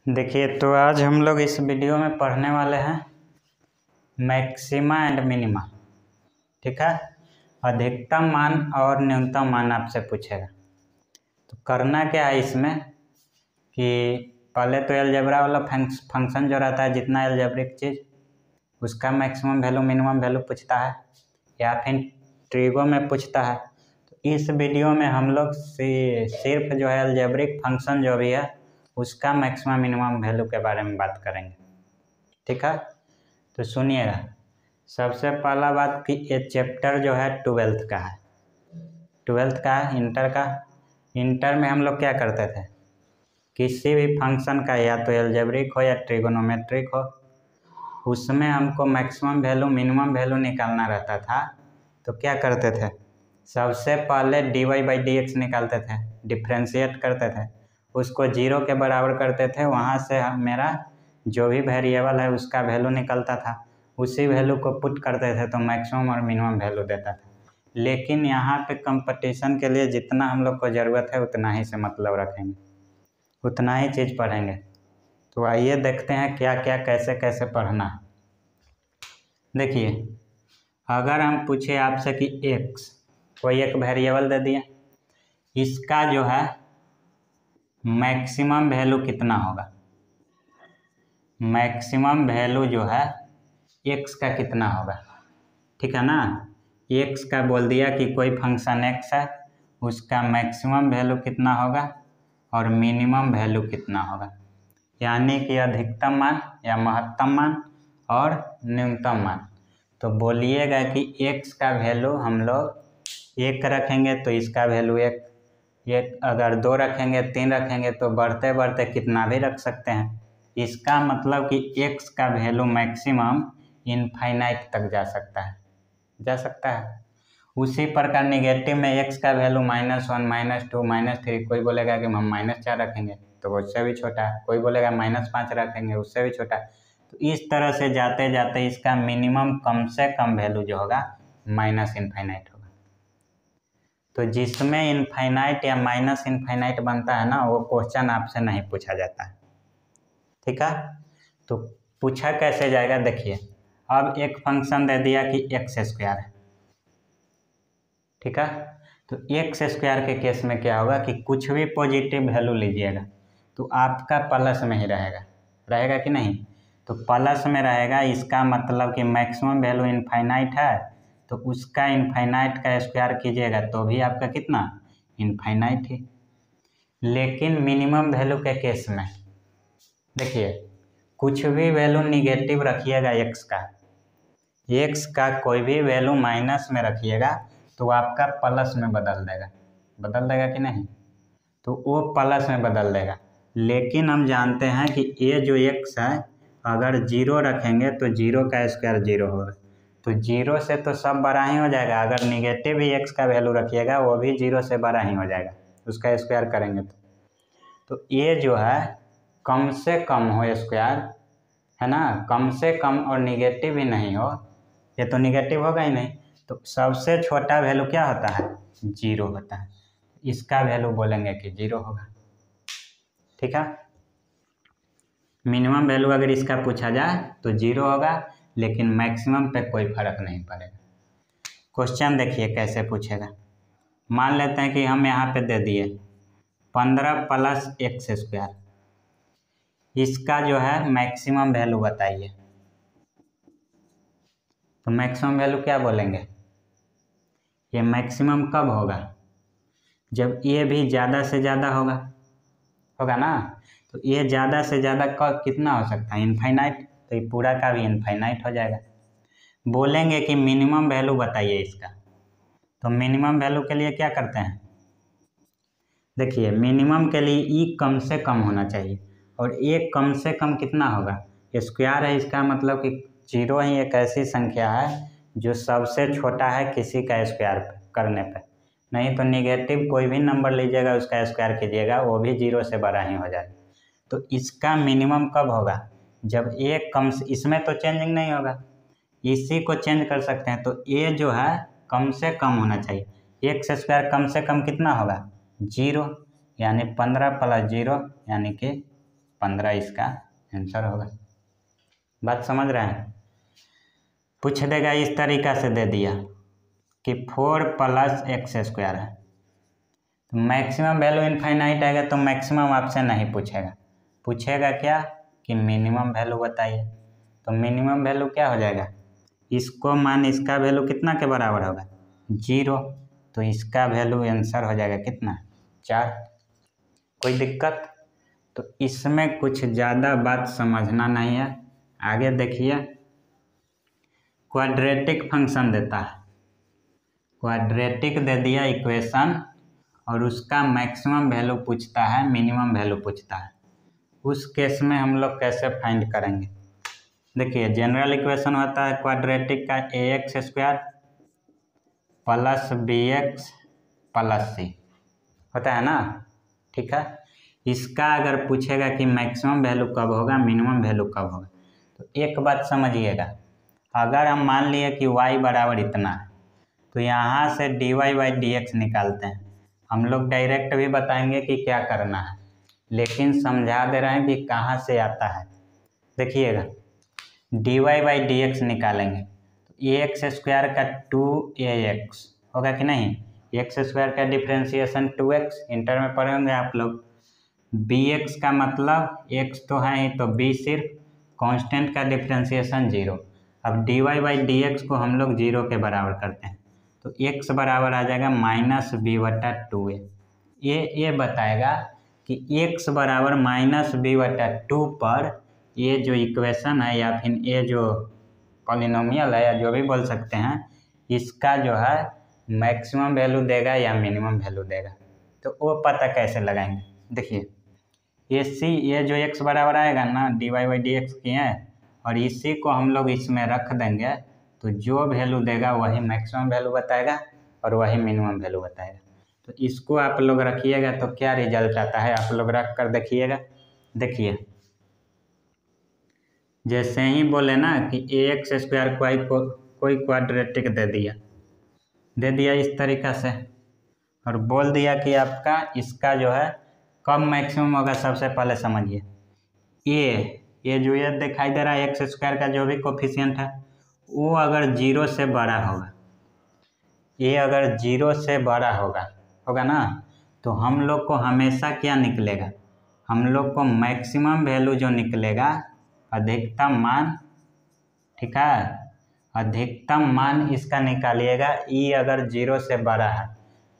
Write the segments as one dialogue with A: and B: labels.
A: देखिए, तो आज हम लोग इस वीडियो में पढ़ने वाले हैं मैक्सिमा एंड मिनिमा। ठीक है, अधिकतम मान और न्यूनतम मान आपसे पूछेगा। तो करना क्या है इसमें कि पहले तो अलजेब्रा वाला फंक्शन जो रहता है, जितना अलजेब्रिक चीज़ उसका मैक्सिमम वैल्यू मिनिमम वैल्यू पूछता है या फिर ट्रिगो में पूछता है। तो इस वीडियो में हम लोग सिर्फ जो है अलजेब्रिक फंक्शन जो भी है उसका मैक्सिमम मिनिमम वैल्यू के बारे में बात करेंगे। ठीक है, तो सुनिएगा। सबसे पहला बात कि ये चैप्टर जो है 12th का है। 12th का है, इंटर का। इंटर में हम लोग क्या करते थे, किसी भी फंक्शन का या तो अलजेब्रिक हो या ट्रिगोनोमेट्रिक हो, उसमें हमको मैक्सिमम वैल्यू मिनिमम वैल्यू निकालना रहता था। तो क्या करते थे, सबसे पहले dy/dx निकालते थे, डिफ्रेंशिएट करते थे, उसको 0 के बराबर करते थे। वहाँ से मेरा जो भी वेरिएबल है उसका वैल्यू निकलता था, उसी वैल्यू को पुट करते थे तो मैक्सिमम और मिनिमम वैल्यू देता था। लेकिन यहाँ पे कंपटीशन के लिए जितना हम लोग को ज़रूरत है उतना ही से मतलब रखेंगे, उतना ही चीज़ पढ़ेंगे। तो आइए देखते हैं क्या क्या कैसे कैसे पढ़ना है। देखिए, अगर हम पूछे आपसे कि x कोई एक वेरिएबल दे दिया, इसका जो है मैक्सिमम वैल्यू कितना होगा, मैक्सिमम वैल्यू जो है x का कितना होगा। ठीक है ना, x का बोल दिया कि कोई फंक्शन x है, उसका मैक्सिमम वैल्यू कितना होगा और मिनिमम वैल्यू कितना होगा, यानी कि अधिकतम मान या महत्तम मान और न्यूनतम मान। तो बोलिएगा कि x का वैल्यू हम लोग 1 रखेंगे तो इसका वैल्यू 1, अगर 2 रखेंगे 3 रखेंगे तो बढ़ते बढ़ते कितना भी रख सकते हैं। इसका मतलब कि x का वैल्यू मैक्सिमम इनफाइनाइट तक जा सकता है। उसी प्रकार निगेटिव में x का वैल्यू -1, -2, -3, कोई बोलेगा कि हम -4 रखेंगे तो उससे भी छोटा है, कोई बोलेगा -5 रखेंगे उससे भी छोटा है। तो इस तरह से जाते जाते इसका मिनिमम कम से कम वैल्यू जो होगा -इनफाइनाइट होगा। तो जिसमें इनफाइनाइट या -इनफाइनाइट बनता है ना, वो क्वेश्चन आपसे नहीं पूछा जाता है। ठीक है, तो पूछा कैसे जाएगा, देखिए। अब एक फंक्शन दे दिया कि x² है। ठीक है, तो x² के केस में क्या होगा कि कुछ भी पॉजिटिव वैल्यू लीजिएगा तो आपका प्लस में ही रहेगा कि नहीं। तो प्लस में रहेगा, इसका मतलब कि मैक्सिमम वैल्यू इनफाइनाइट है तो उसका इनफाइनाइट का स्क्वायर कीजिएगा तो भी आपका कितना इनफाइनाइट ही। लेकिन मिनिमम वैल्यू के केस में देखिए, कुछ भी वैल्यू निगेटिव रखिएगा x का कोई भी वैल्यू माइनस में रखिएगा तो आपका प्लस में बदल देगा कि नहीं। तो वो प्लस में बदल देगा। लेकिन हम जानते हैं कि ये जो x है, अगर 0 रखेंगे तो 0 का स्क्वायर 0 होगा, तो 0 से तो सब बड़ा ही हो जाएगा। अगर निगेटिव ही x का वैल्यू रखिएगा वो भी 0 से बड़ा ही हो जाएगा, उसका स्क्वायर करेंगे तो ये जो है कम से कम हो स्क्वायर, है ना, कम से कम और निगेटिव ही नहीं हो, ये तो निगेटिव होगा ही नहीं। तो सबसे छोटा वैल्यू क्या होता है, 0 होता है। इसका वैल्यू बोलेंगे कि 0 होगा। ठीक है, मिनिमम वैल्यू अगर इसका पूछा जाए तो 0 होगा, लेकिन मैक्सिमम पे कोई फर्क नहीं पड़ेगा। क्वेश्चन देखिए कैसे पूछेगा। मान लेते हैं कि हम यहाँ पे दे दिए 15 + x², इसका जो है मैक्सिमम वैल्यू बताइए। तो मैक्सिमम वैल्यू क्या बोलेंगे, ये मैक्सिमम कब होगा, जब ये भी ज़्यादा से ज़्यादा होगा ना। तो ये ज़्यादा से ज़्यादा कब कितना हो सकता है, इनफाइनाइट, तो ये पूरा का भी इनफाइनाइट हो जाएगा। बोलेंगे कि मिनिमम वैल्यू बताइए इसका, तो मिनिमम वैल्यू के लिए क्या करते हैं, देखिए मिनिमम के लिए ई कम से कम होना चाहिए, और ये कम से कम कितना होगा, स्क्वायर है, इसका मतलब कि 0 ही एक ऐसी संख्या है जो सबसे छोटा है किसी का स्क्वायर करने पर। नहीं तो निगेटिव कोई भी नंबर लीजिएगा उसका स्क्वायर कीजिएगा वो भी 0 से बड़ा ही हो जाएगा। तो इसका मिनिमम कब होगा, जब एक कम से, इसमें तो चेंजिंग नहीं होगा, इसी को चेंज कर सकते हैं। तो ये जो है कम से कम होना चाहिए, x² कम से कम कितना होगा 0, यानी 15 + 0 यानी कि 15 इसका आंसर होगा। बात समझ रहे हैं? पूछ देगा इस तरीका से दे दिया कि 4 + x² है, तो मैक्सिमम वैल्यू इनफाइनाइट आएगा तो मैक्सिमम आपसे नहीं पूछेगा, पूछेगा क्या कि मिनिमम वैल्यू बताइए। तो मिनिमम वैल्यू क्या हो जाएगा, इसको मान इसका वैल्यू कितना के बराबर होगा 0, तो इसका वैल्यू आंसर हो जाएगा कितना 4। कोई दिक्कत? तो इसमें कुछ ज़्यादा बात समझना नहीं है। आगे देखिए, क्वाड्रेटिक फंक्शन देता है, क्वाड्रेटिक दे दिया इक्वेशन और उसका मैक्सिमम वैल्यू पूछता है, मिनिमम वैल्यू पूछता है। उस केस में हम लोग कैसे फाइंड करेंगे? देखिए, जनरल इक्वेशन होता है क्वाड्रेटिक का ax² + bx + c होता है ना, ठीक है। इसका अगर पूछेगा कि मैक्सिमम वैल्यू कब होगा, मिनिमम वैल्यू कब होगा, तो एक बात समझिएगा, अगर हम मान लिए कि y बराबर इतना है तो यहाँ से dy/dx निकालते हैं। हम लोग डायरेक्ट भी बताएंगे कि क्या करना है, लेकिन समझा दे रहे हैं कि कहाँ से आता है। देखिएगा, dy/dx निकालेंगे तो ax² का 2ax होगा कि नहीं, x² का डिफ्रेंसिएशन 2x, इंटर में पढ़ेंगे आप लोग। bx का मतलब x तो है ही, तो b सिर्फ कांस्टेंट का डिफ्रेंसिएशन 0। अब dy/dx को हम लोग 0 के बराबर करते हैं तो x बराबर आ जाएगा -b/2a। ये बताएगा कि x बराबर -b/2 पर ये जो इक्वेशन है या फिर ये जो पॉलिनोमियल है या जो भी बोल सकते हैं, इसका जो है मैक्सिमम वैल्यू देगा या मिनिमम वैल्यू देगा। तो वो पता कैसे लगाएंगे? देखिए, ये जो x बराबर आएगा ना dy/dx की है, और इसी को हम लोग इसमें रख देंगे तो जो वैल्यू देगा वही मैक्सिमम वैल्यू बताएगा और वही मिनिमम वैल्यू बताएगा। तो इसको आप लोग रखिएगा तो क्या रिजल्ट आता है आप लोग रख कर देखिएगा। देखिए, जैसे ही बोले ना कि ax² कोई क्वाड्रेटिक दे दिया इस तरीका से, और बोल दिया कि आपका इसका जो है कब मैक्सिमम होगा। सबसे पहले समझिए, ये जो ये दिखाई दे रहा है x² का जो भी कोफिशिएंट है, वो अगर 0 से बड़ा होगा, ये अगर 0 से बड़ा होगा ना, तो हम लोग को हमेशा क्या निकलेगा, हम लोग को मैक्सिमम वैल्यू जो निकलेगा, अधिकतम मान, ठीक है, अधिकतम मान इसका निकालिएगा। ई अगर 0 से बड़ा है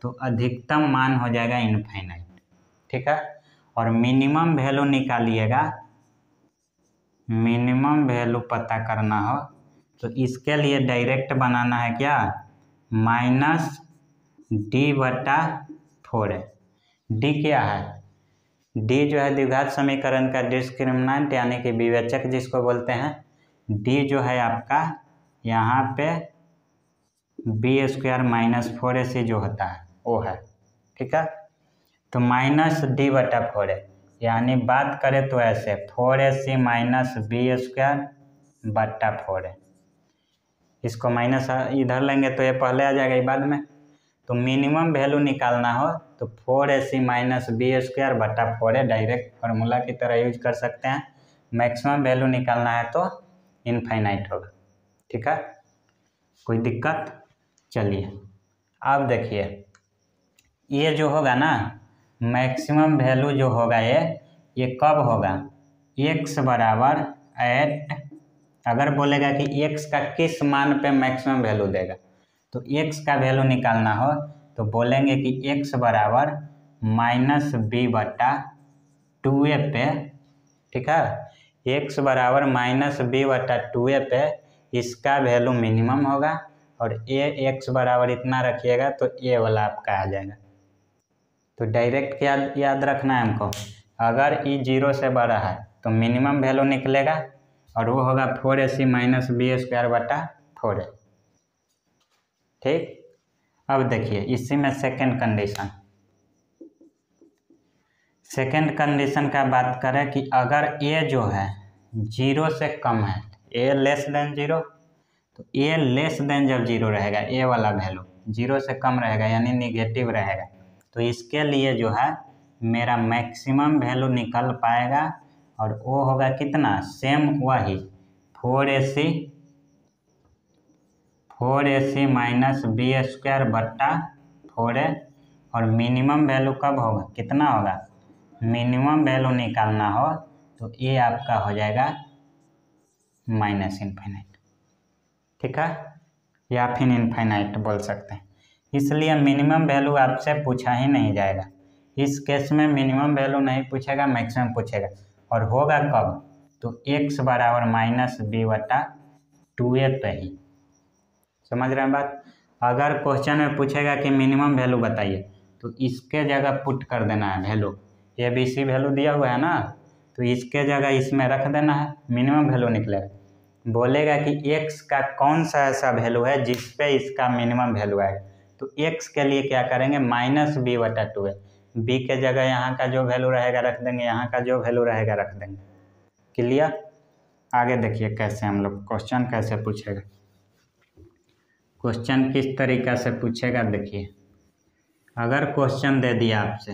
A: तो अधिकतम मान हो जाएगा इनफाइनाइट, ठीक है। और मिनिमम वैल्यू निकालिएगा, मिनिमम वैल्यू पता करना हो तो इसके लिए डायरेक्ट बनाना है क्या, -d/4 है। d क्या है, d जो है द्विघात समीकरण का डिस्क्रिमिनेंट यानी कि विवेचक जिसको बोलते हैं। d जो है आपका यहाँ पे b² - 4ac जो होता है वो है, ठीक है। तो -d/4 है, यानी बात करें तो ऐसे 4ac - b²/4 है। इसको माइनस इधर लेंगे तो ये पहले आ जाएगा, ये बाद में। तो मिनिमम वैल्यू निकालना हो तो 4ac - b²/4 है, डायरेक्ट फार्मूला की तरह यूज कर सकते हैं। मैक्सिमम वैल्यू निकालना है तो इनफाइनाइट होगा, ठीक है। कोई दिक्कत? चलिए, अब देखिए, ये जो होगा ना मैक्सिमम वैल्यू जो होगा ये कब होगा, x बराबर एट, अगर बोलेगा कि x का किस मान पे मैक्सिमम वैल्यू देगा, तो x का वैल्यू निकालना हो तो बोलेंगे कि x बराबर -b/2a पे, ठीक है। x बराबर -b/2a पे इसका वैल्यू मिनिमम होगा, और x बराबर इतना रखिएगा तो a वाला आपका आ जाएगा। तो डायरेक्ट क्या याद रखना है हमको, अगर ई 0 से बड़ा है तो मिनिमम वैल्यू निकलेगा और वो होगा 4ac - b²/4। ठीक, अब देखिए इसी में सेकंड कंडीशन का बात करें कि अगर a जो है 0 से कम है, a <0, तो a जब 0 रहेगा, a वाला वैल्यू 0 से कम रहेगा यानी निगेटिव रहेगा, तो इसके लिए जो है मेरा मैक्सिमम वैल्यू निकल पाएगा और ओ होगा कितना, सेम वही 4AC माइनस बी स्क्वायर बट्टा 4A। और मिनिमम वैल्यू कब होगा, कितना होगा, मिनिमम वैल्यू निकालना हो तो ये आपका हो जाएगा माइनस इनफाइनाइट, ठीक है, या फिर इनफाइनाइट बोल सकते हैं। इसलिए मिनिमम वैल्यू आपसे पूछा ही नहीं जाएगा। इस केस में मिनिमम वैल्यू नहीं पूछेगा, मैक्सिमम पूछेगा। और होगा कब, तो x बराबर माइनस बी बटा 2A पे ही। समझ रहे हैं बात। अगर क्वेश्चन में पूछेगा कि मिनिमम वैल्यू बताइए तो इसके जगह पुट कर देना है वैल्यू, ABC वैल्यू दिया हुआ है ना, तो इसके जगह इसमें रख देना है, मिनिमम वैल्यू निकलेगा। बोलेगा कि x का कौन सा ऐसा वैल्यू है जिस पे इसका मिनिमम वैल्यू आएगा, तो x के लिए क्या करेंगे, माइनस बी बटा 2A। बी के जगह यहाँ का जो वैल्यू रहेगा रख देंगे, यहाँ का जो वैल्यू रहेगा रख देंगे। क्लियर। आगे देखिए कैसे हम लोग क्वेश्चन कैसे पूछेगा, क्वेश्चन किस तरीका से पूछेगा। देखिए अगर क्वेश्चन दे दिया आपसे,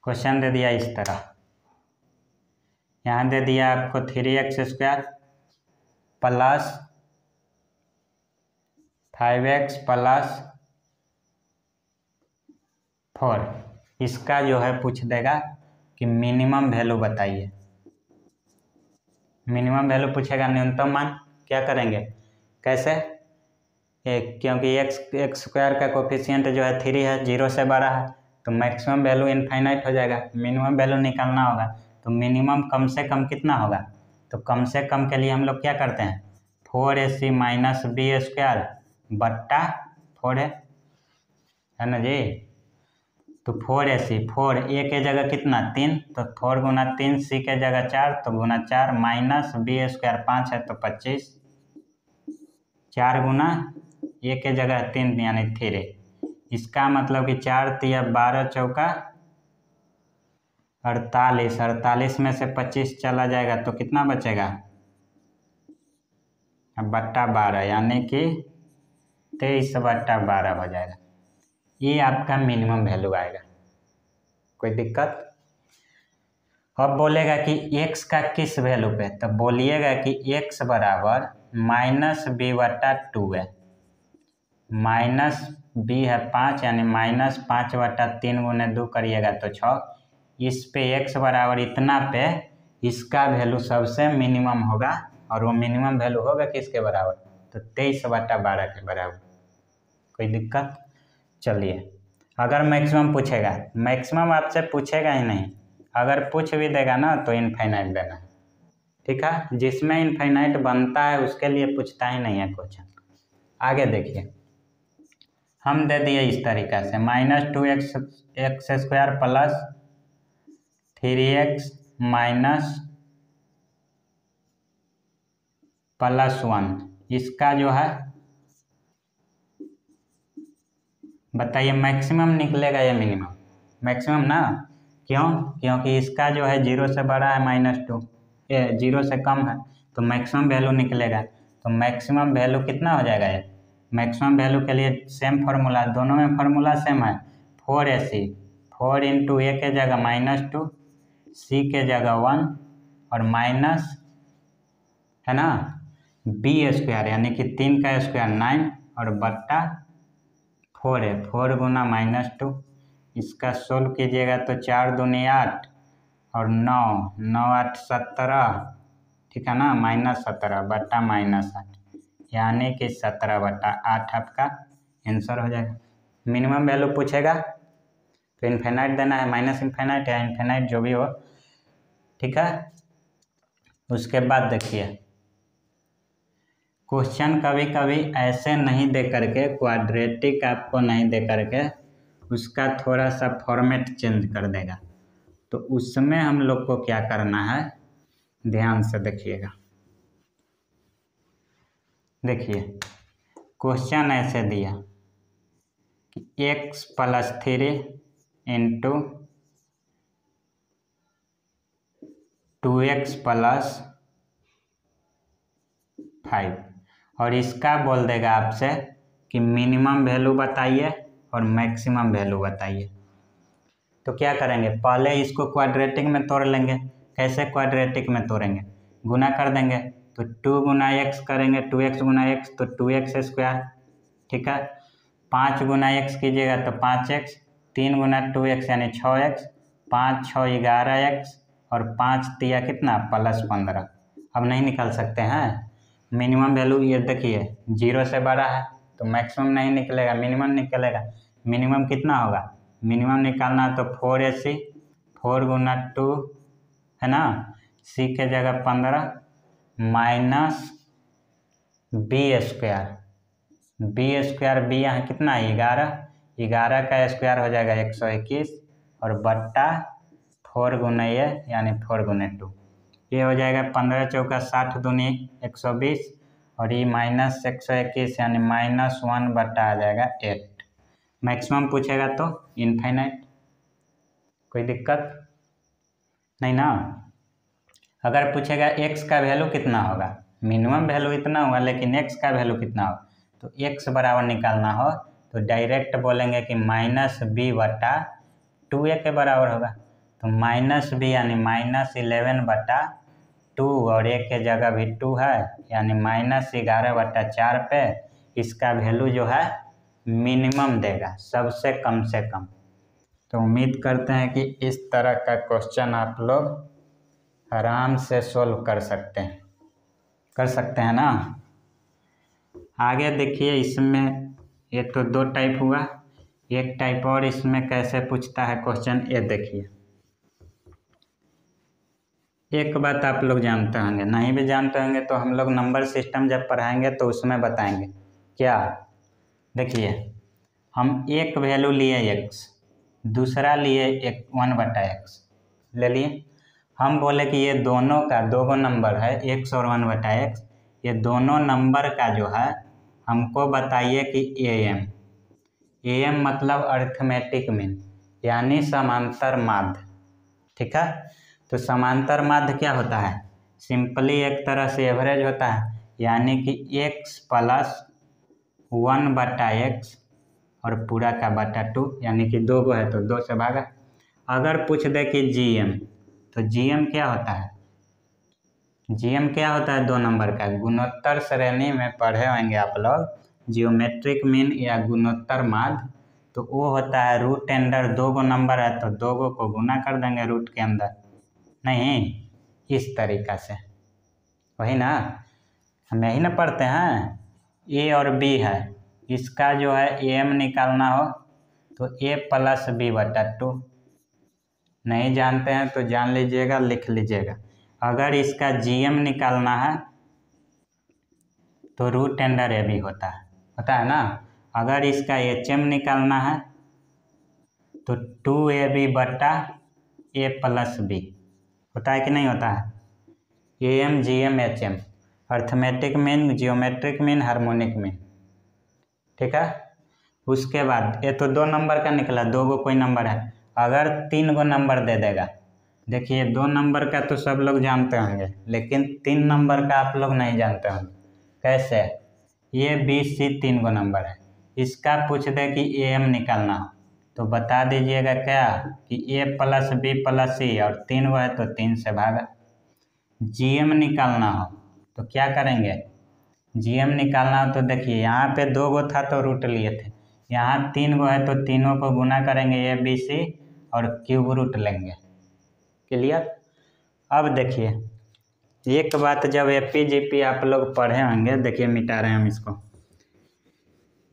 A: क्वेश्चन दे दिया इस तरह, यहाँ दे दिया आपको 3x square plus 5x plus 4, इसका जो है पूछ देगा कि मिनिमम वैल्यू बताइए। मिनिमम वैल्यू पूछेगा, न्यूनतम मान क्या करेंगे, कैसे, क्योंकि एक्स स्क्वायर का कोफिशिएंट जो है 3 है, 0 से बड़ा है, तो मैक्सिमम वैल्यू इनफाइनाइट हो जाएगा। मिनिमम वैल्यू निकालना होगा तो मिनिमम कम से कम कितना होगा, तो कम से कम के लिए हम लोग क्या करते हैं, 4AC माइनस बी स्क्वायर बट्टा 4A, है ना जी। तो 4AC, 4A के जगह कितना 3, तो 4 गुना 3, C के जगह 4 तो गुना 4, माइनस बी स्क्वायर 5 है तो 25, 4 गुना A के जगह 3 यानी 3। इसका मतलब कि 4 तिया 12 चौका 48, 48 में से 25 चला जाएगा तो कितना बचेगा, बट्टा 12 यानी कि 23 बट्टा 12 हो जाएगा। ये आपका मिनिमम वैल्यू आएगा, कोई दिक्कत। अब बोलेगा कि x का किस वैल्यू पे, तब बोलिएगा कि x बराबर माइनस बी बटा 2 है, माइनस बी है 5 यानी माइनस 5 बटा 3 गुने 2 करिएगा तो 6। इस पे x बराबर इतना पे इसका वैल्यू सबसे मिनिमम होगा, और वो मिनिमम वैल्यू होगा किसके बराबर, तो 23 बटा 12 के बराबर। कोई दिक्कत। चलिए अगर मैक्सिमम पूछेगा, मैक्सिमम आपसे पूछेगा ही नहीं, अगर पूछ भी देगा ना तो इनफाइनाइट देना, ठीक है। जिसमें इनफाइनाइट बनता है उसके लिए पूछता ही नहीं है क्वेश्चन। आगे देखिए, हम दे दिए इस तरीका से minus 2x square plus 3x minus plus 1, इसका जो है बताइए मैक्सिमम निकलेगा या मिनिमम, मैक्सिमम ना, क्यों, क्योंकि इसका जो है 0 से बड़ा है -2, 0 से कम है तो मैक्सिमम वैल्यू निकलेगा। तो मैक्सिमम वैल्यू कितना हो जाएगा, ये मैक्सिमम वैल्यू के लिए सेम फार्मूला, दोनों में फार्मूला सेम है, 4AC, 4 इंटू A के जगह -2, C के जगह 1 और माइनस है ना बी स्क्वायर यानी कि 3 का स्क्वायर 9 और बट्टा 4 है, 4 गुना -2, इसका सोल्व कीजिएगा तो 4 दूनी 8 और 9, 9 8 17, ठीक है ना, -17 बट्टा -8 यानी कि 17 बट्टा 8 आपका आंसर हो जाएगा। मिनिमम वैल्यू पूछेगा तो इनफाइनाइट देना है, माइनस इनफाइनाइट या इनफाइनाइट जो भी हो, ठीक है। उसके बाद देखिए क्वेश्चन कभी कभी ऐसे नहीं दे करके, क्वाड्रेटिक आपको नहीं दे करके उसका थोड़ा सा फॉर्मेट चेंज कर देगा, तो उसमें हम लोग को क्या करना है, ध्यान से देखिएगा। देखिए क्वेश्चन ऐसे दिया कि x plus 3 into 2x plus 5, और इसका बोल देगा आपसे कि मिनिमम वैल्यू बताइए और मैक्सिमम वैल्यू बताइए। तो क्या करेंगे, पहले इसको क्वाड्रेटिक में तोड़ लेंगे। कैसे क्वाड्रेटिक में तोड़ेंगे, गुना कर देंगे। तो 2 गुना x करेंगे, 2x गुना x तो 2x स्क्वायर, ठीक है। 5 गुना x कीजिएगा तो 5x, 3 गुना 2x यानी 6x, 5 6 11x और 5 तिया कितना +15। अब नहीं निकाल सकते हैं मिनिमम वैल्यू, ये देखिए 0 से बड़ा है तो मैक्सिमम नहीं निकलेगा, मिनिमम निकलेगा। मिनिमम कितना होगा, मिनिमम निकालना है तो 4ac, 4 गुना 2 है ना, c के जगह 15 माइनस b स्क्वायर, b यहाँ कितना है 11 का स्क्वायर हो जाएगा 121 और बट्टा 4 गुना ये यानी 4 गुना 2, ये हो जाएगा 15 चौका 60 दूनी 120 और ये माइनस 121 यानी -1 बट्टा आ जाएगा 8। मैक्सिमम पूछेगा तो इनफाइनाइट, कोई दिक्कत नहीं ना। अगर पूछेगा x का वैल्यू कितना होगा, मिनिमम वैल्यू इतना होगा लेकिन x का वैल्यू कितना होगा, तो x बराबर निकालना हो तो डायरेक्ट बोलेंगे कि -b बटा 2a के बराबर होगा। तो -b यानी -11 बटा 2 और a के जगह भी 2 है यानी -11 बटा 4 पे इसका वैल्यू जो है मिनिमम देगा, सबसे कम से कम। तो उम्मीद करते हैं कि इस तरह का क्वेश्चन आप लोग आराम से सोल्व कर सकते हैं ना। आगे देखिए, इसमें ये तो 2 टाइप हुआ, एक टाइप और इसमें कैसे पूछता है क्वेश्चन, ये देखिए। एक बात आप लोग जानते होंगे, नहीं भी जानते होंगे तो हम लोग नंबर सिस्टम जब पढ़ाएंगे तो उसमें बताएंगे। क्या, देखिए हम एक वैल्यू लिए x, दूसरा लिए 1/x ले लिए। हम बोले कि ये दोनों का 2 नंबर है x और 1/x, ये दोनों नंबर का जो है हमको बताइए कि am मतलब अरिथमेटिक मीन यानी समांतर माध्य, ठीक है। तो समांतर माध्य क्या होता है, सिंपली एक तरह से एवरेज होता है, यानी कि x + 1/x और पूरा का बटा 2, यानी कि 2 है तो 2 से भागा। अगर पूछ दे कि gm, तो gm क्या होता है, gm क्या होता है 2 नंबर का, गुणोत्तर श्रेणी में पढ़े होंगे आप लोग, जियोमेट्रिक मीन या गुणोत्तर माध्य। तो वो होता है रूट अंडर 2 नंबर है तो 2 को गुना कर देंगे रूट के अंदर, नहीं इस तरीक़ा से, वही ना, हम यही ना पढ़ते हैं। a और b है, इसका जो है am निकालना हो तो a + b बटा 2, नहीं जानते हैं तो जान लीजिएगा, लिख लीजिएगा। अगर इसका gm निकालना है तो रूट अंडर ab होता है ना। अगर इसका hm निकालना है तो 2ab बटा a + b होता है कि नहीं होता है, am gm hm, arithmetic mean, geometric mean, harmonic mean, ठीक है। उसके बाद ये तो 2 नंबर का निकला, 2 कोई नंबर है। अगर 3 नंबर दे देगा, देखिए 2 नंबर का तो सब लोग जानते होंगे लेकिन 3 नंबर का आप लोग नहीं जानते होंगे। कैसे, ये b c 3 नंबर है, इसका पूछ दे कि am निकालना हो तो बता दीजिएगा क्या कि a + b + c और 3 है तो 3 से भागा। gm निकालना हो तो क्या करेंगे, gm निकालना हो तो देखिए यहाँ पे 2 था तो रूट लिए थे, यहाँ 3 है तो तीनों को गुना करेंगे a b c और क्यूब रूट लेंगे, क्लियर। अब देखिए एक बात, जब APGP आप लोग पढ़े होंगे, देखिए मिटा रहे हैं हम इसको,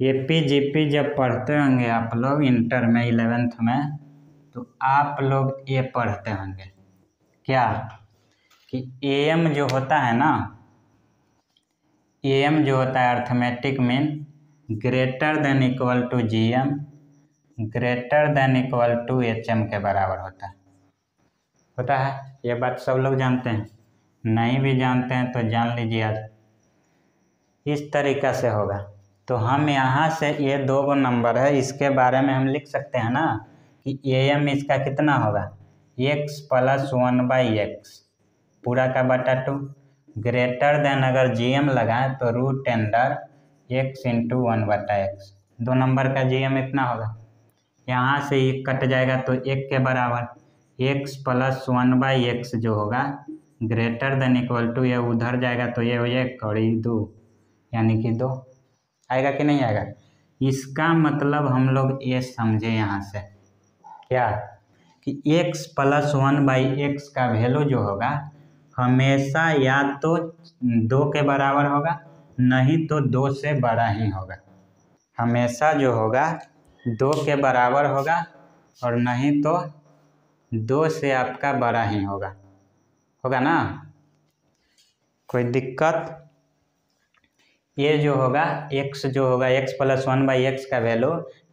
A: APGP जब पढ़ते होंगे आप लोग इंटर में 11th में, तो आप लोग ये पढ़ते होंगे क्या कि am जो होता है ना, am जो होता है arithmetic mean greater than equal to gm greater than equal to hm के बराबर होता है। ये बात सब लोग जानते हैं, नहीं भी जानते हैं तो जान लीजिए आज इस तरीक़ा से होगा। तो हम यहाँ से ये 2 नंबर है, इसके बारे में हम लिख सकते हैं ना कि am इसका कितना होगा, x + 1/x पूरा का बटा 2, ग्रेटर देन अगर GM लगाए तो root under x into 1/x, 2 number का GM इतना होगा। यहाँ से ये कट जाएगा तो 1 के बराबर x प्लस 1/x जो होगा ग्रेटर देन इक्वल टू, ये उधर जाएगा तो ये हो 1 और ये 2 यानी कि 2 आएगा कि नहीं आएगा। इसका मतलब हम लोग ये समझे यहाँ से क्या कि x प्लस 1/x का वैल्यू जो होगा हमेशा या तो 2 के बराबर होगा, नहीं तो 2 से बड़ा ही होगा। हमेशा जो होगा 2 के बराबर होगा और नहीं तो 2 से आपका बड़ा ही होगा ना। कोई दिक्कत? ये जो होगा x जो होगा x प्लस 1/x का value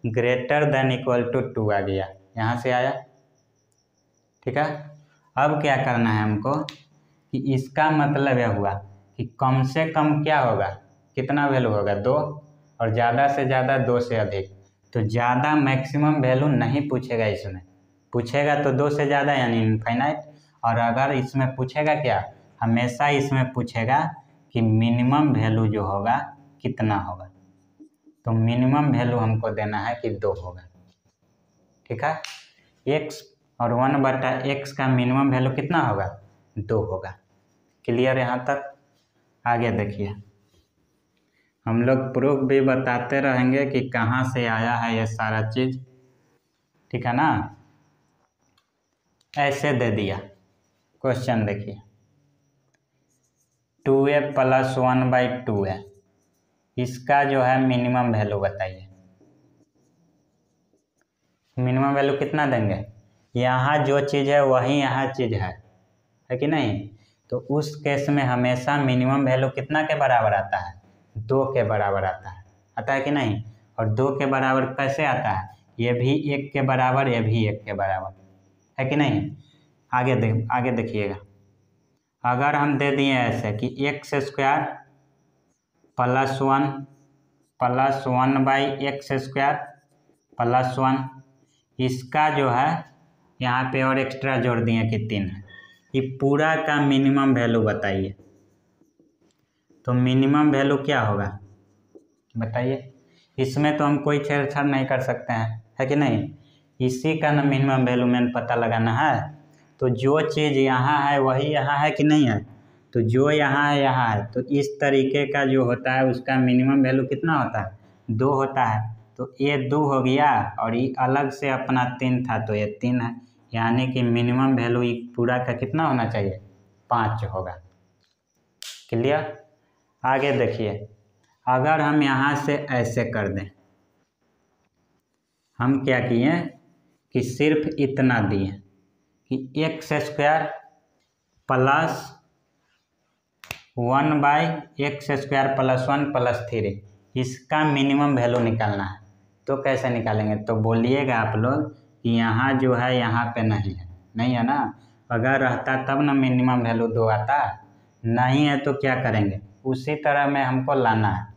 A: greater than equal to 2 आ गया, यहाँ से आया। ठीक है, अब क्या करना है हमको कि इसका मतलब यह हुआ कि कम से कम क्या होगा, कितना वैल्यू होगा 2 और ज़्यादा से ज़्यादा 2 से अधिक। तो ज़्यादा मैक्सिमम वैल्यू नहीं पूछेगा, इसमें पूछेगा तो 2 से ज़्यादा यानी इनफाइनाइट। और अगर इसमें पूछेगा क्या, हमेशा इसमें पूछेगा कि मिनिमम वैल्यू जो होगा कितना होगा। तो मिनिमम वैल्यू हमको देना है कि 2 होगा। ठीक है, x और 1/x का मिनिमम वैल्यू कितना होगा, 2 होगा। क्लियर यहाँ तक? आगे देखिए, हम लोग प्रूफ भी बताते रहेंगे कि कहाँ से आया है ये सारा चीज़। ठीक है ना। ऐसे दे दिया क्वेश्चन, देखिए 2a प्लस 1/2a, इसका जो है मिनिमम वैल्यू बताइए। मिनिमम वैल्यू कितना देंगे, यहाँ जो चीज़ है वही यहाँ चीज़ है कि नहीं। तो उस केस में हमेशा मिनिमम वैल्यू कितना के बराबर आता है, 2 के बराबर आता है कि नहीं। और 2 के बराबर कैसे आता है, ये भी 1 के बराबर, ये भी 1 के बराबर है कि नहीं। आगे देखिएगा, अगर हम दे दिए ऐसे कि x² प्लस 1/x² प्लस 1, इसका जो है यहाँ पे और एक्स्ट्रा जोड़ दिए कि 3 है, ये पूरा का मिनिमम वैल्यू बताइए। तो मिनिमम वैल्यू क्या होगा बताइए। इसमें तो हम कोई छेड़छाड़ नहीं कर सकते हैं, है कि नहीं। इसी का ना मिनिमम वैल्यू मैंने पता लगाना है। तो जो चीज़ यहाँ है वही यहाँ है कि नहीं है। तो जो यहाँ है, तो इस तरीके का जो होता है उसका मिनिमम वैल्यू कितना होता है, 2 होता है। तो ये 2 हो गया और ये अलग से अपना 3 था तो ये 3 है, यानी कि मिनिमम वैल्यू पूरा का कितना होना चाहिए, 5 होगा। क्लियर। आगे देखिए, अगर हम यहाँ से ऐसे कर दें, हम क्या किए कि सिर्फ इतना दिए कि x² plus 1/x² plus 1 plus 3, इसका मिनिमम वैल्यू निकालना है। तो कैसे निकालेंगे, तो बोलिएगा आप लोग कि यहाँ जो है यहाँ पे नहीं है ना। अगर रहता तब ना मिनिमम वैल्यू 2 आता, नहीं है तो क्या करेंगे, उसी तरह में हमको लाना है।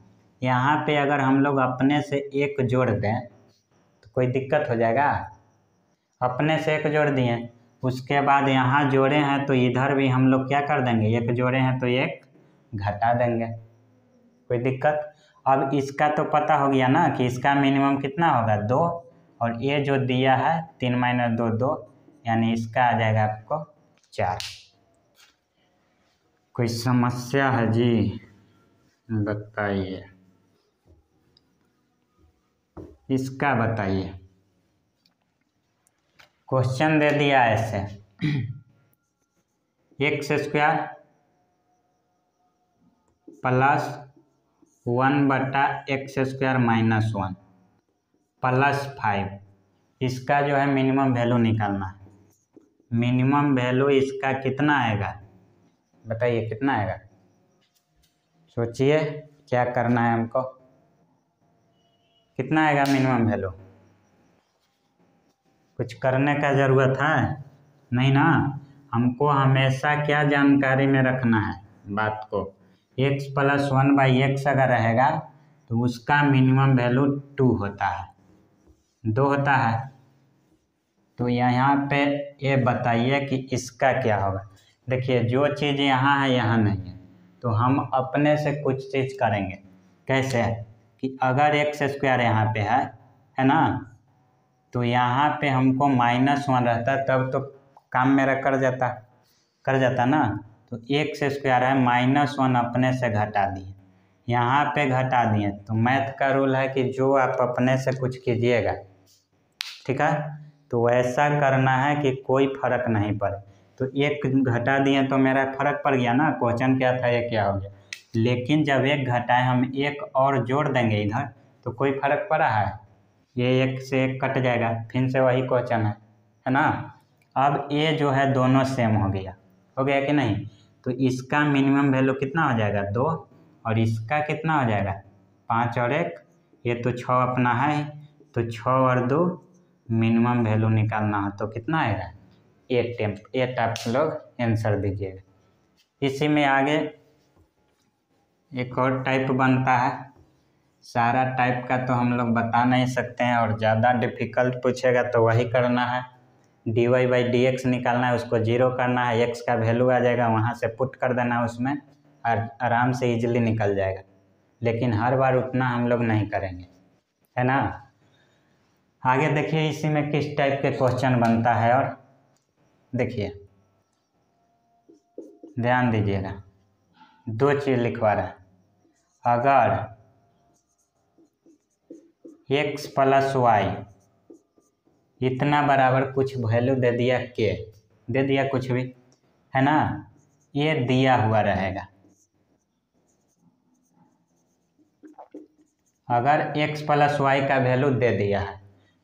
A: यहाँ पे अगर हम लोग अपने से 1 जोड़ दें तो कोई दिक्कत हो जाएगा। अपने से 1 जोड़ दिए, उसके बाद यहाँ जोड़े हैं तो इधर भी हम लोग क्या कर देंगे, 1 जोड़े हैं तो 1 घटा देंगे, कोई दिक्कत। अब इसका तो पता हो गया ना कि इसका मिनिमम कितना होगा, 2, और ये जो दिया है 3 - 2 2, यानी इसका आ जाएगा आपको 4। कोई समस्या है जी, बताइए, इसका बताइए। क्वेश्चन दे दिया ऐसे x² plus 1/x² minus 1 plus 5, इसका जो है मिनिमम वैल्यू निकालना है। मिनिमम वैल्यू इसका कितना आएगा बताइए, कितना आएगा, सोचिए क्या करना है हमको। कितना आएगा मिनिमम वैल्यू, कुछ करने का ज़रूरत है नहीं ना। हमको हमेशा क्या जानकारी में रखना है बात को, x प्लस 1/x अगर रहेगा तो उसका मिनिमम वैल्यू 2 होता है, 2 होता है। तो यहाँ पे ये बताइए कि इसका क्या होगा। देखिए जो चीज़ यहाँ है यहाँ नहीं है, तो हम अपने से कुछ चीज़ करेंगे। कैसे कि अगर एक्स स्क्वायर यहाँ पे है ना, तो यहाँ पे हमको -1 रहता तब तो काम मेरा कर जाता ना। तो एक्स स्क्वायर है -1 अपने से घटा दिए, यहाँ पे घटा दिए। तो मैथ का रूल है कि जो आप अपने से कुछ कीजिएगा, ठीक है, तो वैसा करना है कि कोई फर्क नहीं पड़े। तो एक घटा दिए तो मेरा फर्क पड़ गया ना, क्वेश्चन क्या था ये क्या हो गया। लेकिन जब एक घटाए हम एक और जोड़ देंगे इधर तो कोई फर्क पड़ा है, ये एक से एक कट जाएगा, फिर से वही क्वेश्चन है ना। अब ये जो है दोनों सेम हो गया कि नहीं। तो इसका मिनिमम वैल्यू कितना हो जाएगा 2, और इसका कितना हो जाएगा 5 और 1, ये तो 6 अपना है। तो 6 और 2 मिनिमम वैल्यू निकालना है तो कितना आएगा 8 आप लोग आंसर दीजिएगा। इसी में आगे एक और टाइप बनता है, सारा टाइप का तो हम लोग बता नहीं सकते हैं, और ज़्यादा डिफ़िकल्ट पूछेगा तो वही करना है। dy/dx निकालना है, उसको 0 करना है, x का वैल्यू आ जाएगा, वहाँ से पुट कर देना है उसमें, और आराम से इजीली निकल जाएगा। लेकिन हर बार उतना हम लोग नहीं करेंगे, है ना। आगे देखिए इसी में किस टाइप के क्वेश्चन बनता है, और देखिए ध्यान दीजिएगा, 2 चीज़ लिखवा रहा है। अगर x + y इतना बराबर कुछ वैल्यू दे दिया के, दे दिया कुछ भी, है ना, ये दिया हुआ रहेगा। अगर x + y का वैल्यू दे दिया है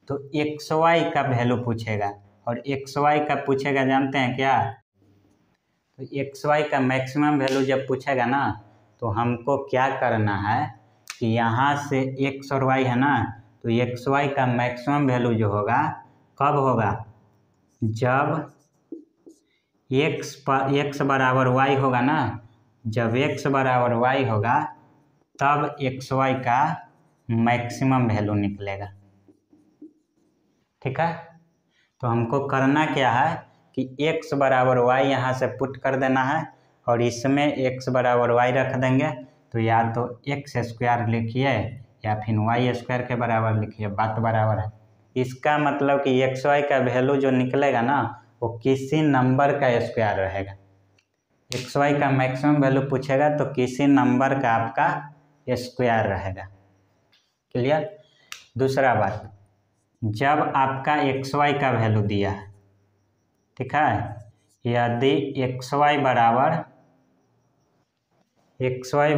A: तो xy का वैल्यू पूछेगा, और xy का पूछेगा जानते हैं क्या, तो xy का मैक्सिमम वैल्यू जब पूछेगा ना, तो हमको क्या करना है कि यहाँ से x और y है ना, तो xy का मैक्सिमम वैल्यू जो होगा कब होगा, जब x बराबर y होगा ना, जब x बराबर y होगा तब xy का मैक्सिमम वैल्यू निकलेगा, ठीक है। तो हमको करना क्या है कि x बराबर y यहाँ से पुट कर देना है, और इसमें x बराबर y रख देंगे, तो या तो x² लिखिए या फिर y² के बराबर लिखिए, बात बराबर है। इसका मतलब कि xy का वैल्यू जो निकलेगा ना वो किसी नंबर का स्क्वायर रहेगा। xy का मैक्सिमम वैल्यू पूछेगा तो किसी नंबर का आपका स्क्वायर रहेगा, क्लियर। दूसरा बात, जब आपका xy का वैल्यू दिया है, ठीक है, यदि xy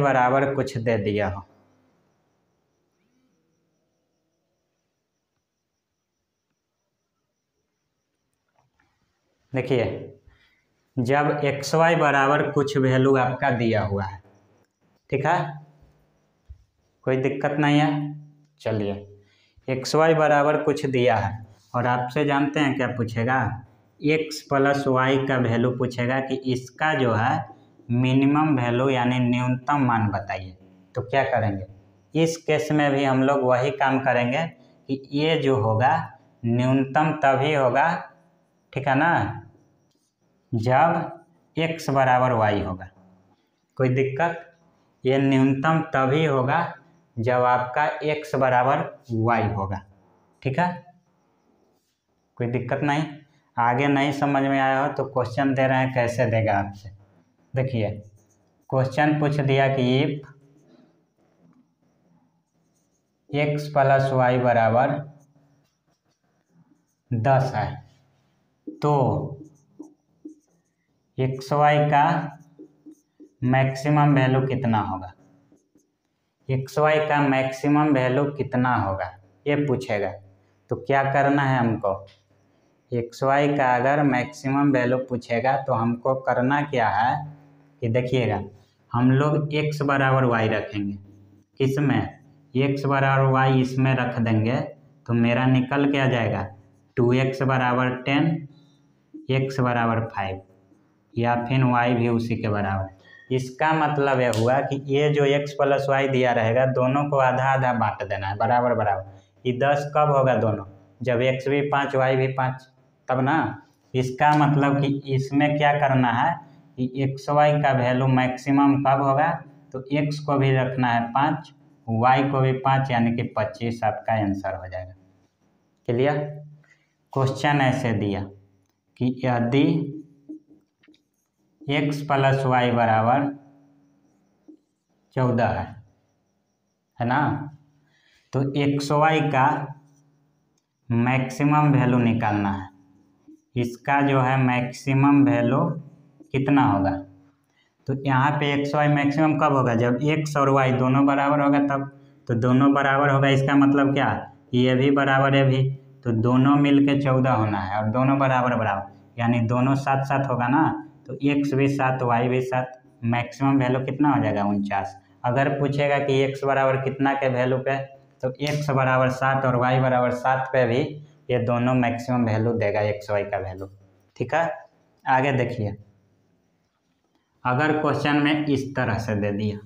A: बराबर कुछ दे दिया हो, देखिए जब xy बराबर कुछ वैल्यू आपका दिया हुआ है, ठीक है, कोई दिक्कत नहीं है। चलिए xy बराबर कुछ दिया है, और आपसे जानते हैं क्या पूछेगा, x + y का वैल्यू पूछेगा कि इसका जो है मिनिमम वैल्यू यानी न्यूनतम मान बताइए। तो क्या करेंगे, इस केस में भी हम लोग वही काम करेंगे कि ये जो होगा न्यूनतम तभी होगा, ठीक है ना, जब x बराबर y होगा। कोई दिक्कत, ये न्यूनतम तभी होगा जब आपका x बराबर y होगा, ठीक है, कोई दिक्कत नहीं। आगे नहीं समझ में आया हो तो क्वेश्चन दे रहे हैं, कैसे देगा आपसे, देखिए क्वेश्चन पूछ दिया कि इफ x + y बराबर 10 है तो xy का मैक्सिमम वैल्यू कितना होगा, xy का मैक्सिमम वैल्यू कितना होगा ये पूछेगा। तो क्या करना है हमको, xy का अगर मैक्सिमम वैल्यू पूछेगा तो हमको करना क्या है कि देखिएगा, हम लोग x बराबर y रखेंगे, किसमें, x बराबर y इसमें रख देंगे, तो मेरा निकल के आ जाएगा 2x बराबर 10, x बराबर 5, या फिर y भी उसी के बराबर। इसका मतलब यह हुआ कि ये जो x + y दिया रहेगा दोनों को आधा आधा बांट देना है, बराबर बराबर। ये 10 कब होगा दोनों, जब x भी 5 y भी 5, तब ना। इसका मतलब कि इसमें क्या करना है कि एक्स वाई का वैल्यू मैक्सिमम कब होगा, तो एक्स को भी रखना है 5, वाई को भी 5, यानी कि 25 आपका आंसर हो जाएगा। क्लियर। क्वेश्चन ऐसे दिया कि यदि x + y बराबर 14 है ना, तो एक्स वाई का मैक्सिमम वैल्यू निकालना है। इसका जो है मैक्सिमम वैल्यू कितना होगा, तो यहाँ पे एक्स वाई मैक्सिमम कब होगा, जब एक्स और वाई दोनों बराबर होगा तब। तो दोनों बराबर होगा इसका मतलब क्या, ये भी बराबर है भी, तो दोनों मिलके 14 होना है और दोनों बराबर बराबर, यानी दोनों साथ साथ होगा ना, तो एक्स भी 7 वाई भी 7, मैक्सिमम वैल्यू कितना हो जाएगा 49। अगर पूछेगा कि एक्स बराबर कितना के वैल्यू पे, तो एक्स बराबर 7 और वाई बराबर 7 पे भी ये दोनों मैक्सिमम वैल्यू देगा एक्स वाई का वैल्यू। ठीक है, आगे देखिए। अगर क्वेश्चन में इस तरह से दे दिया,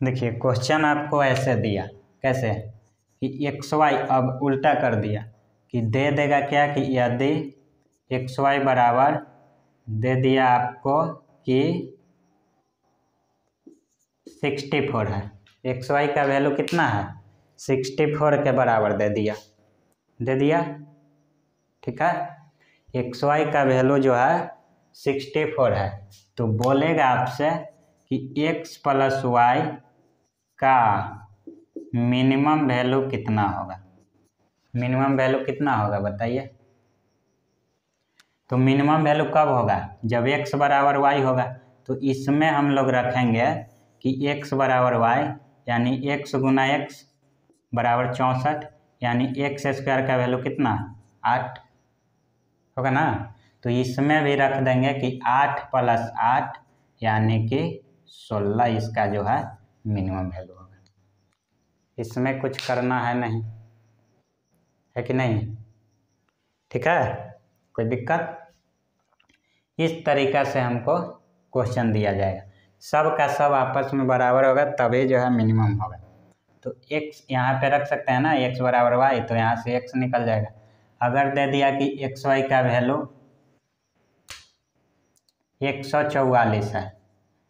A: देखिए क्वेश्चन आपको ऐसे दिया, कैसे कि एक्स वाई, अब उल्टा कर दिया कि दे देगा क्या, कि यदि एक्स वाई बराबर दे दिया आपको कि 64 है, एक्स वाई का वैल्यू कितना है 64 के बराबर दे दिया। ठीक है, एक्स वाई का वैल्यू जो है 64 है, तो बोलेगा आपसे कि x + y का मिनिमम वैल्यू कितना होगा। मिनिमम वैल्यू कितना होगा बताइए। तो मिनिमम वैल्यू कब होगा, जब x बराबर y होगा। तो इसमें हम लोग रखेंगे कि x बराबर y, यानी x गुना x बराबर 64, यानी x² का वैल्यू कितना 8 होगा ना। तो इसमें भी रख देंगे कि 8 + 8 यानी कि 16, इसका जो है मिनिमम वैल्यू होगा। इसमें कुछ करना है नहीं, है कि नहीं। ठीक है, कोई दिक्कत। इस तरीका से हमको क्वेश्चन दिया जाएगा, सब का सब आपस में बराबर होगा तभी जो है मिनिमम होगा। तो x यहाँ पे रख सकते हैं ना, x बराबर y, तो यहाँ से x निकल जाएगा। अगर दे दिया कि एक्स वाई का वैल्यू 144 है,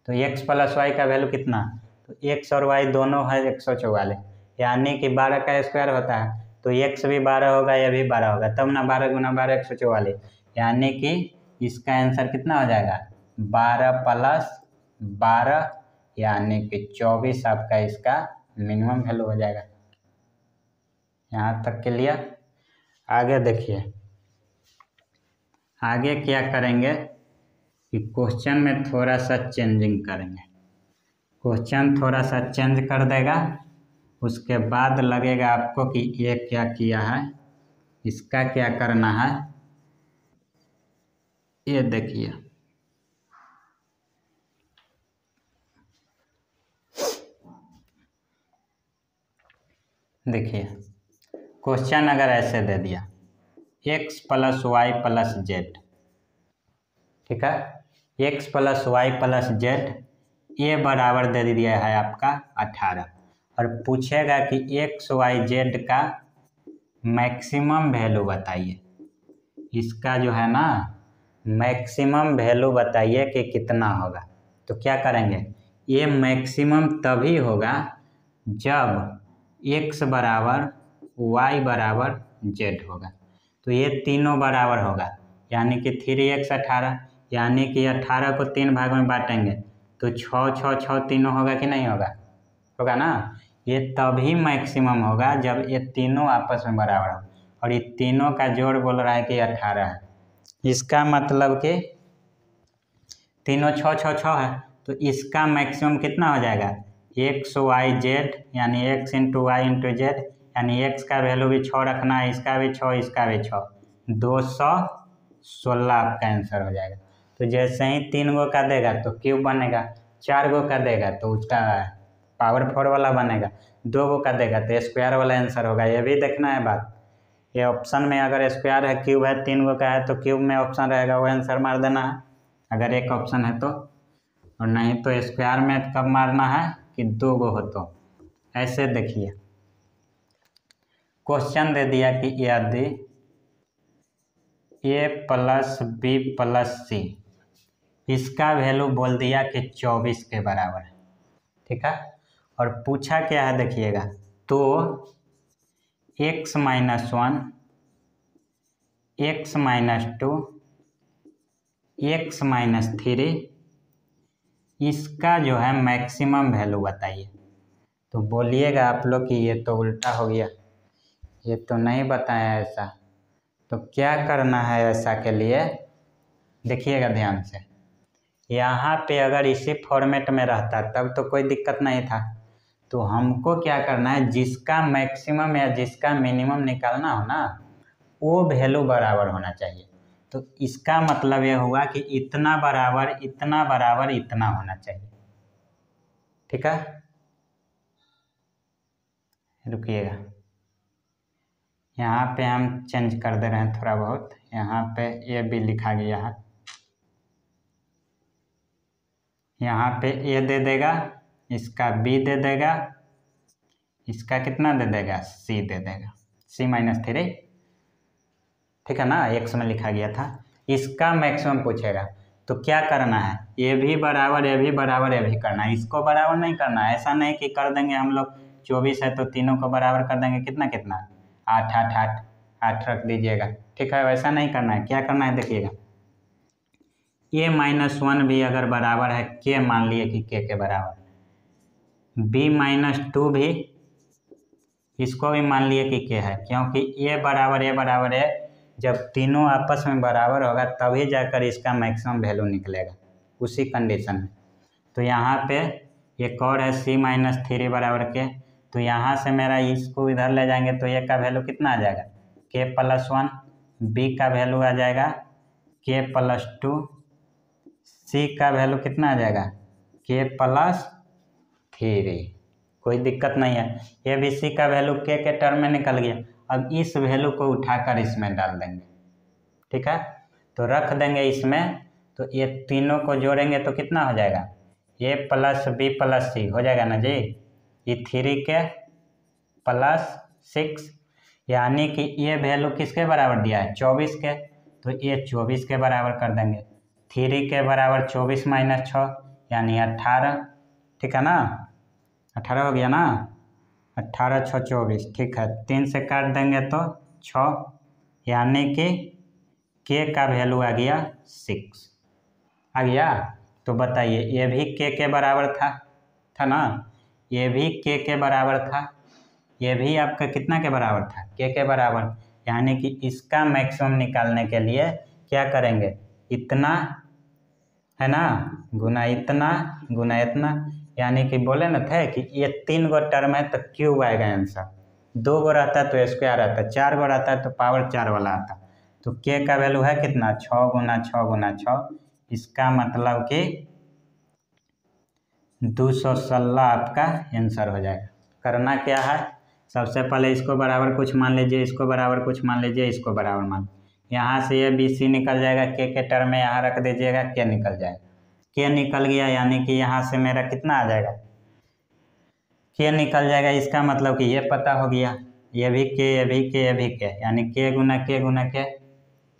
A: तो x + y का वैल्यू कितना, तो x और y दोनों है 144, यानी कि 12 का स्क्वायर होता है, तो x भी 12 होगा, ये भी 12 होगा, तब ना 12 गुना 12 144, यानी कि इसका आंसर कितना हो जाएगा 12 + 12, यानी कि 24 आपका इसका मिनिमम वैल्यू हो जाएगा। यहाँ तक के लिए आगे देखिए, आगे क्या करेंगे कि क्वेश्चन में थोड़ा सा चेंजिंग करेंगे। क्वेश्चन थोड़ा सा चेंज कर देगा, उसके बाद लगेगा आपको कि ये क्या किया है, इसका क्या करना है। ये देखिए, देखिए क्वेश्चन अगर ऐसे दे दिया x + y + z, ठीक है, x + y + z, ये बराबर दे दिया है आपका 18, और पूछेगा कि x y z का मैक्सिमम वैल्यू बताइए। इसका जो है ना मैक्सिमम वैल्यू बताइए कि कितना होगा। तो क्या करेंगे, ये मैक्सिमम तभी होगा जब x बराबर y बराबर z होगा। तो ये तीनों बराबर होगा, यानी कि 3x 18, यानी कि 18 को 3 भाग में बांटेंगे तो 6 6 6 तीनों होगा कि नहीं होगा, होगा ना। ये तभी मैक्सिमम होगा जब ये तीनों आपस में बराबर हो, और ये तीनों का जोड़ बोल रहा है कि 18 है। इसका मतलब कि तीनों 6 6 6 है, तो इसका मैक्सिमम कितना हो जाएगा x y z, यानी x × y × z, यानी x का वैल्यू भी 6 रखना है, इसका भी 6, इसका भी 6, 216 आपका आंसर हो जाएगा। तो जैसे ही 3 गो का देगा तो क्यूब बनेगा, 4 गो का देगा तो उसका पावर 4 वाला बनेगा, 2 गो का देगा तो स्क्वायर वाला आंसर होगा। ये भी देखना है बात, ये ऑप्शन में अगर स्क्वायर है, क्यूब है, 3 गो का है तो क्यूब में ऑप्शन रहेगा, वो आंसर मार देना है अगर एक ऑप्शन है तो, और नहीं तो स्क्वायर में कब मारना है कि 2 गो हो तो। ऐसे देखिए क्वेश्चन दे दिया कि यदि a प्लस बी प्लस सी, इसका वैल्यू बोल दिया कि 24 के बराबर है, ठीक है। और पूछा क्या है देखिएगा, तो x minus 1, x minus 2, x minus 3, इसका जो है मैक्सिमम वैल्यू बताइए। तो बोलिएगा आप लोग कि ये तो उल्टा हो गया, ये तो नहीं बताया ऐसा। तो क्या करना है ऐसा के लिए, देखिएगा ध्यान से। यहाँ पे अगर इसी फॉर्मेट में रहता तब तो कोई दिक्कत नहीं था। तो हमको क्या करना है, जिसका मैक्सिमम या जिसका मिनिमम निकालना हो ना, वो वैल्यू बराबर होना चाहिए। तो इसका मतलब ये हुआ कि इतना बराबर इतना बराबर इतना होना चाहिए, ठीक है। रुकिएगा, यहाँ पे हम चेंज कर दे रहे हैं थोड़ा बहुत। यहाँ पे ए भी लिखा गया है, यहाँ पे ए दे देगा, इसका बी दे देगा, इसका कितना दे देगा, सी दे देगा, सी माइनस 3, ठीक है ना, एक्स में लिखा गया था। इसका मैक्सिमम पूछेगा तो क्या करना है, ये भी बराबर ये भी बराबर ये भी करना है। इसको बराबर नहीं करना है, ऐसा नहीं कि कर देंगे हम लोग 24 है तो तीनों को बराबर कर देंगे, कितना कितना 8 8 8 8 रख दीजिएगा, ठीक है। वैसा नहीं करना है, क्या करना है देखिएगा, a माइनस 1 भी अगर बराबर है k, मान लिए कि k के बराबर, b माइनस 2 भी, इसको भी मान लिए कि k है, क्योंकि a बराबर है। जब तीनों आपस में बराबर होगा तभी जाकर इसका मैक्सिमम वैल्यू निकलेगा, उसी कंडीशन में। तो यहाँ पे एक और है c माइनस 3 बराबर के, तो यहाँ से मेरा इसको इधर ले जाएंगे तो a का वैल्यू कितना आ जाएगा, k प्लस 1, b का वैल्यू आ जाएगा k प्लस 2, c का वैल्यू कितना आ जाएगा, k प्लस 3। कोई दिक्कत नहीं है, ये भी c का वैल्यू k के टर्म में निकल गया। अब इस वैल्यू को उठाकर इसमें डाल देंगे, ठीक है। तो रख देंगे इसमें, तो ये तीनों को जोड़ेंगे तो कितना हो जाएगा, a प्लस बी प्लस सी हो जाएगा ना जी, ये 3 के प्लस 6, यानी कि ये वैल्यू किसके बराबर दिया है, 24 के, तो ये 24 के बराबर कर देंगे। 3 के बराबर 24 माइनस 6 यानी 18, ठीक है ना, 18 हो गया ना, 18 6 24, ठीक है। 3 से काट देंगे तो 6, यानी कि k का वैल्यू आ गया 6 आ गया। तो बताइए ये भी k के बराबर था ना, ये भी k के बराबर था, ये भी आपका कितना के बराबर था, k के बराबर। यानी कि इसका मैक्सिमम निकालने के लिए क्या करेंगे, इतना है ना गुना इतना गुना इतना, यानी कि बोले न थे कि ये 3 गो टर्म है तो क्यूब आएगा आंसर, 2 गो रहता है तो स्क्वायर आता है, 4 गो रहता है तो पावर 4 वाला आता है। तो k का वैल्यू है कितना, 6 गुना 6 गुना 6, इसका मतलब कि 216 आपका आंसर हो जाएगा। करना क्या है, सबसे पहले इसको बराबर कुछ मान लीजिए, इसको बराबर कुछ मान लीजिए, इसको बराबर मान, यहाँ से ये BC निकल जाएगा, k के टर्म में यहाँ रख दीजिएगा, k निकल जाएगा, k निकल गया, यानी कि यहाँ से मेरा कितना आ जाएगा, k निकल जाएगा। इसका मतलब कि ये पता हो गया, ये भी k ये भी k ये भी k, यानी k गुना k,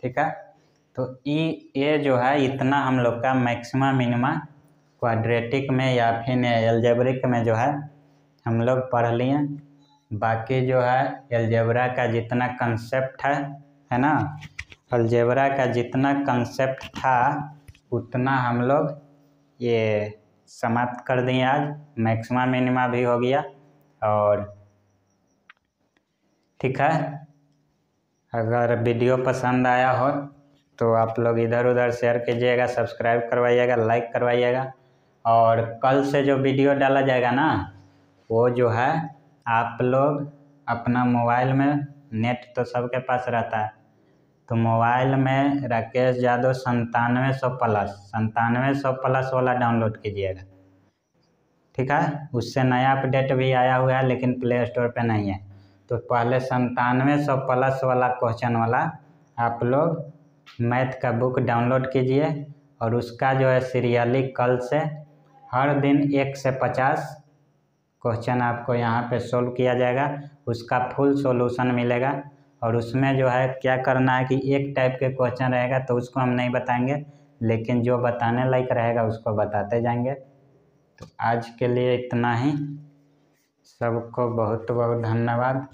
A: ठीक है। तो ये जो है इतना हम लोग का मैक्सिमा मिनिमा क्वाड्रेटिक में या फिर एल्जेब्रिक में जो है हम लोग पढ़ लिए। बाकी जो है एल्जेब्रा का जितना कंसेप्ट है ना, अलजेब्रा का जितना कंसेप्ट था उतना हम लोग ये समाप्त कर दिए आज। मैक्सिमा मिनिमा भी हो गया, और ठीक है। अगर वीडियो पसंद आया हो तो आप लोग इधर उधर शेयर कीजिएगा, सब्सक्राइब करवाइएगा, लाइक करवाइएगा। और कल से जो वीडियो डाला जाएगा ना, वो जो है आप लोग अपना मोबाइल में, नेट तो सबके पास रहता है, तो मोबाइल में राकेश यादव 9700 प्लस वाला डाउनलोड कीजिएगा, ठीक है। उससे नया अपडेट भी आया हुआ है लेकिन प्ले स्टोर पे नहीं है। तो पहले 9700 प्लस वाला क्वेश्चन वाला आप लोग मैथ का बुक डाउनलोड कीजिए, और उसका जो है सीरियली कल से हर दिन 1 से 50 क्वेश्चन आपको यहाँ पे सोल्व किया जाएगा, उसका फुल सॉल्यूशन मिलेगा। और उसमें जो है क्या करना है कि एक टाइप के क्वेश्चन रहेगा तो उसको हम नहीं बताएंगे, लेकिन जो बताने लायक रहेगा उसको बताते जाएंगे। तो आज के लिए इतना ही। सबको बहुत बहुत धन्यवाद।